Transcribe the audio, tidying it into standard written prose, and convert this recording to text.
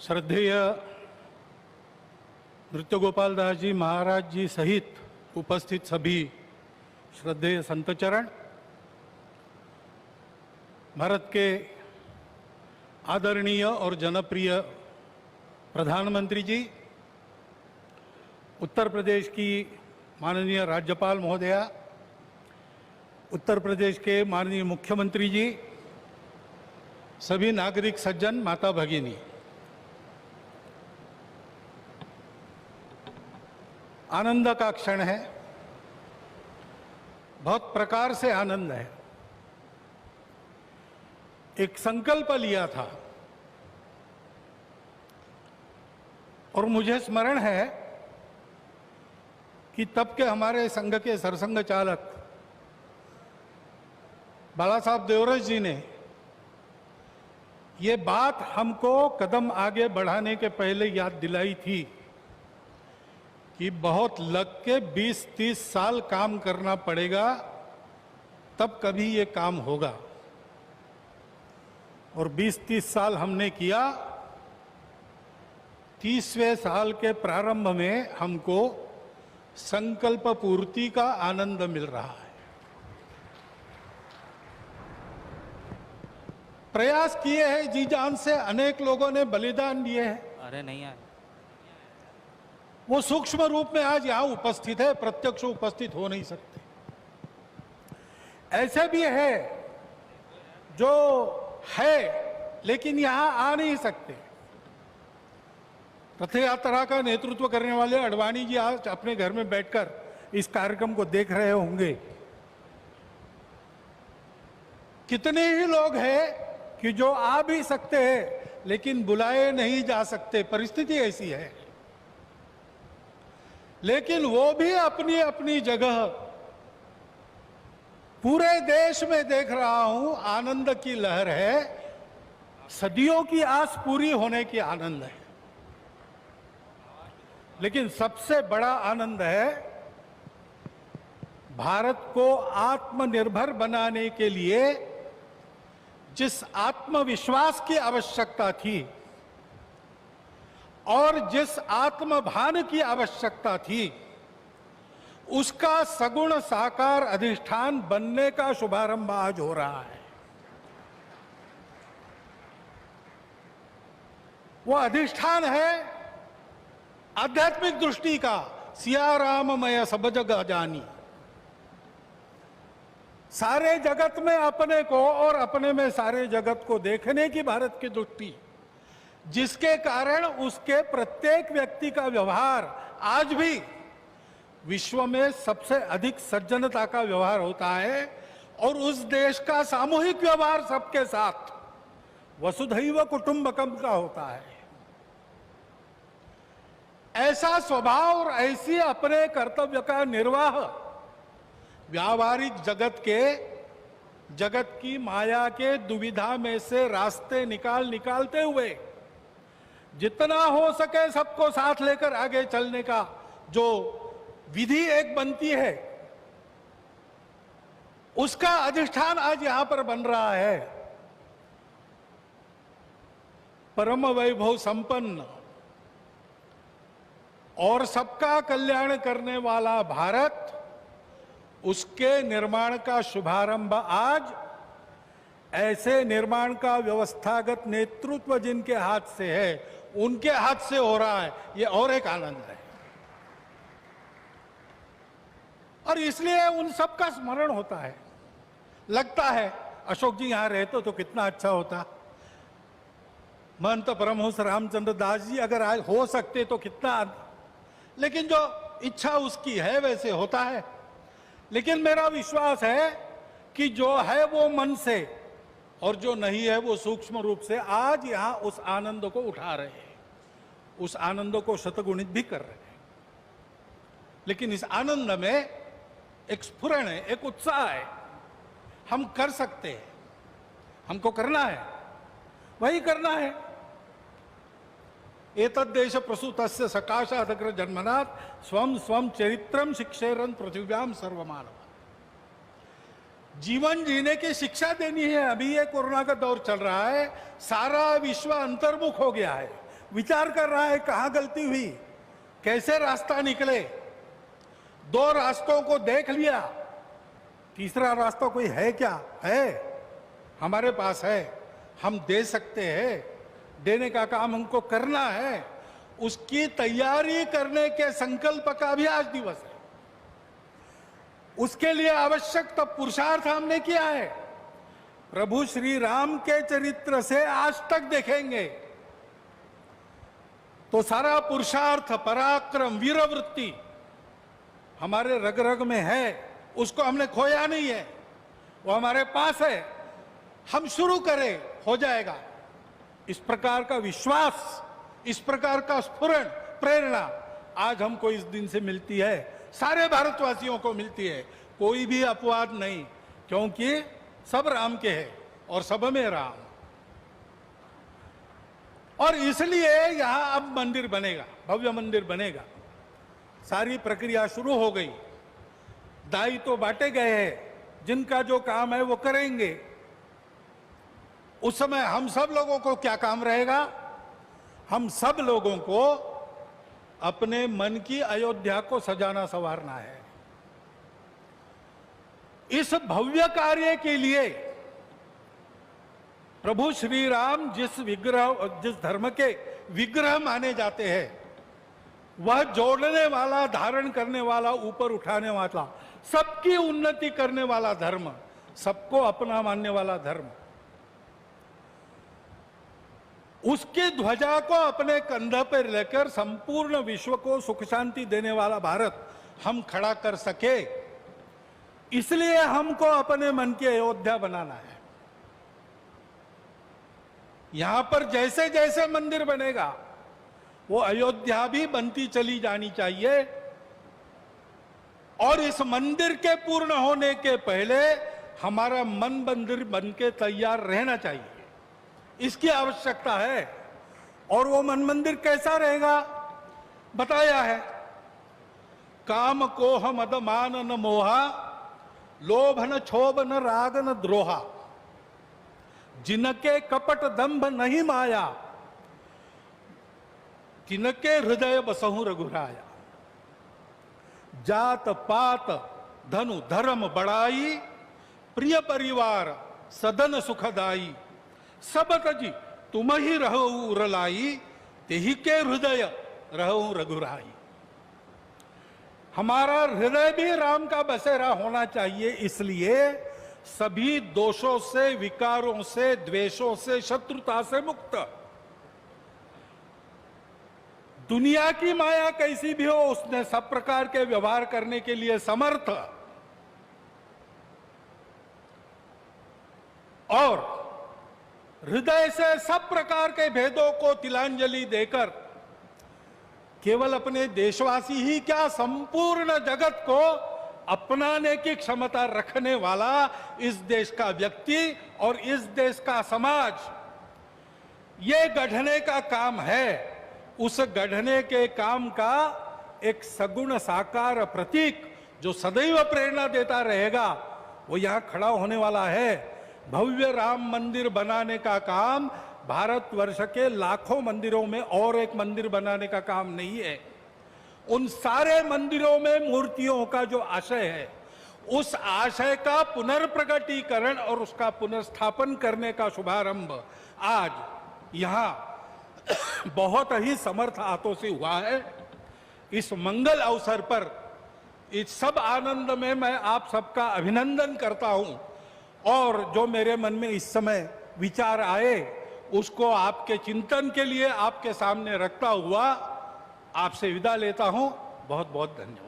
श्रद्धेय नृत्य गोपाल दास जी महाराज जी सहित उपस्थित सभी श्रद्धेय संतचरण, भारत के आदरणीय और जनप्रिय प्रधानमंत्री जी, उत्तर प्रदेश की माननीय राज्यपाल महोदया, उत्तर प्रदेश के माननीय मुख्यमंत्री जी, सभी नागरिक सज्जन, माता भगिनी, आनंद का क्षण है। बहुत प्रकार से आनंद है। एक संकल्प लिया था और मुझे स्मरण है कि तब के हमारे संघ के सरसंघ चालक बाला साहब देवरस जी ने ये बात हमको कदम आगे बढ़ाने के पहले याद दिलाई थी कि बहुत लग के 20-30 साल काम करना पड़ेगा, तब कभी ये काम होगा। और 20-30 साल हमने किया। 30वें साल के प्रारंभ में हमको संकल्प पूर्ति का आनंद मिल रहा है। प्रयास किए हैं जी जान से, अनेक लोगों ने बलिदान दिए हैं। अरे नहीं आए, वो सूक्ष्म रूप में आज यहां उपस्थित है, प्रत्यक्ष उपस्थित हो नहीं सकते। ऐसे भी है जो है लेकिन यहां आ नहीं सकते। रथ यात्रा का नेतृत्व करने वाले अडवाणी जी आज अपने घर में बैठकर इस कार्यक्रम को देख रहे होंगे। कितने ही लोग हैं कि जो आ भी सकते हैं लेकिन बुलाए नहीं जा सकते, परिस्थिति ऐसी है। लेकिन वो भी अपनी अपनी जगह, पूरे देश में देख रहा हूं आनंद की लहर है। सदियों की आस पूरी होने की आनंद है। लेकिन सबसे बड़ा आनंद है भारत को आत्मनिर्भर बनाने के लिए जिस आत्मविश्वास की आवश्यकता थी और जिस आत्मभान की आवश्यकता थी, उसका सगुण साकार अधिष्ठान बनने का शुभारंभ आज हो रहा है। वो अधिष्ठान है आध्यात्मिक दृष्टि का, सिया राममय सब जग जानी। सारे जगत में अपने को और अपने में सारे जगत को देखने की भारत की दृष्टि, जिसके कारण उसके प्रत्येक व्यक्ति का व्यवहार आज भी विश्व में सबसे अधिक सज्जनता का व्यवहार होता है। और उस देश का सामूहिक व्यवहार सबके साथ वसुधैव कुटुंबकम का होता है। ऐसा स्वभाव और ऐसी अपने कर्तव्य का निर्वाह व्यावहारिक जगत की माया के दुविधा में से रास्ते निकालते हुए जितना हो सके सबको साथ लेकर आगे चलने का जो विधि एक बनती है, उसका अधिष्ठान आज यहां पर बन रहा है। परम वैभव संपन्न और सबका कल्याण करने वाला भारत, उसके निर्माण का शुभारंभ आज ऐसे निर्माण का व्यवस्थागत नेतृत्व जिनके हाथ से है, उनके हाथ से हो रहा है। ये और एक आनंद है। और इसलिए उन सब का स्मरण होता है। लगता है अशोक जी यहां रहते तो कितना अच्छा होता, महंत परमहंस रामचंद्र दास जी अगर आज हो सकते तो कितना। लेकिन जो इच्छा उसकी है वैसे होता है। लेकिन मेरा विश्वास है कि जो है वो मन से और जो नहीं है वो सूक्ष्म रूप से आज यहां उस आनंद को उठा रहे हैं, उस आनंद को शतगुणित भी कर रहे हैं। लेकिन इस आनंद में एक स्फुरण है, एक उत्साह है। हम कर सकते हैं, हमको करना है, वही करना है। एतद्देश प्रसूतस्य सकाशादग्र जन्मनात् स्वम स्वम चरित्रम शिक्षेरन पृथिव्याम सर्वमानव। जीवन जीने की शिक्षा देनी है। अभी ये कोरोना का दौर चल रहा है, सारा विश्व अंतर्मुख हो गया है। विचार कर रहा है कहां गलती हुई, कैसे रास्ता निकले। दो रास्तों को देख लिया, तीसरा रास्ता कोई है क्या? है, हमारे पास है, हम दे सकते हैं, देने का काम हमको करना है। उसकी तैयारी करने के संकल्प का भी आज दिवस है। उसके लिए आवश्यक तो पुरुषार्थ हमने किया है। प्रभु श्री राम के चरित्र से आज तक देखेंगे तो सारा पुरुषार्थ, पराक्रम, वीरवृत्ति हमारे रग रग में है। उसको हमने खोया नहीं है, वो हमारे पास है। हम शुरू करें, हो जाएगा। इस प्रकार का विश्वास, इस प्रकार का स्फुरण, प्रेरणा आज हमको इस दिन से मिलती है, सारे भारतवासियों को मिलती है। कोई भी अपवाद नहीं, क्योंकि सब राम के हैं और सब में राम। और इसलिए यहां अब मंदिर बनेगा, भव्य मंदिर बनेगा। सारी प्रक्रिया शुरू हो गई, दाई तो बांटे गए हैं, जिनका जो काम है वो करेंगे। उस समय हम सब लोगों को क्या काम रहेगा? हम सब लोगों को अपने मन की अयोध्या को सजाना संवारना है। इस भव्य कार्य के लिए प्रभु श्री राम जिस धर्म के विग्रह माने जाते हैं, वह जोड़ने वाला, धारण करने वाला, ऊपर उठाने वाला, सबकी उन्नति करने वाला धर्म, सबको अपना मानने वाला धर्म, उसकी ध्वजा को अपने कंधे पर लेकर संपूर्ण विश्व को सुख शांति देने वाला भारत हम खड़ा कर सके, इसलिए हमको अपने मन की अयोध्या बनाना है। यहां पर जैसे जैसे मंदिर बनेगा वो अयोध्या भी बनती चली जानी चाहिए। और इस मंदिर के पूर्ण होने के पहले हमारा मन मंदिर बनके तैयार रहना चाहिए, इसकी आवश्यकता है। और वो मन मंदिर कैसा रहेगा बताया है। काम कोह मद मान न मोहा, लोभ न क्षोभ न राग न द्रोहा, जिनके कपट दंभ नहीं माया, तिनके हृदय बसहु रघुराया। जात पात धनु धर्म बढ़ाई, प्रिय परिवार सदन सुखदाई, सब तजी तुम ही रहो उरलाई, तेहि के हृदय रहो रघुराई। हमारा हृदय भी राम का बसेरा होना चाहिए। इसलिए सभी दोषों से, विकारों से, द्वेषों से, शत्रुता से मुक्त। दुनिया की माया कैसी भी हो, उसने सब प्रकार के व्यवहार करने के लिए समर्थ। और हृदय से सब प्रकार के भेदों को तिलांजलि देकर केवल अपने देशवासी ही क्या, संपूर्ण जगत को अपनाने की क्षमता रखने वाला इस देश का व्यक्ति और इस देश का समाज, ये गढ़ने का काम है। उस गढ़ने के काम का एक सगुण साकार प्रतीक जो सदैव प्रेरणा देता रहेगा, वो यहां खड़ा होने वाला है। भव्य राम मंदिर बनाने का काम भारतवर्ष के लाखों मंदिरों में और एक मंदिर बनाने का काम नहीं है। उन सारे मंदिरों में मूर्तियों का जो आशय है, उस आशय का पुनर्प्रगटीकरण और उसका पुनर्स्थापन करने का शुभारंभ आज यहां बहुत ही समर्थ हाथों से हुआ है। इस मंगल अवसर पर, इस सब आनंद में मैं आप सबका अभिनंदन करता हूं। और जो मेरे मन में इस समय विचार आए, उसको आपके चिंतन के लिए आपके सामने रखता हुआ आपसे विदा लेता हूं। बहुत बहुत धन्यवाद।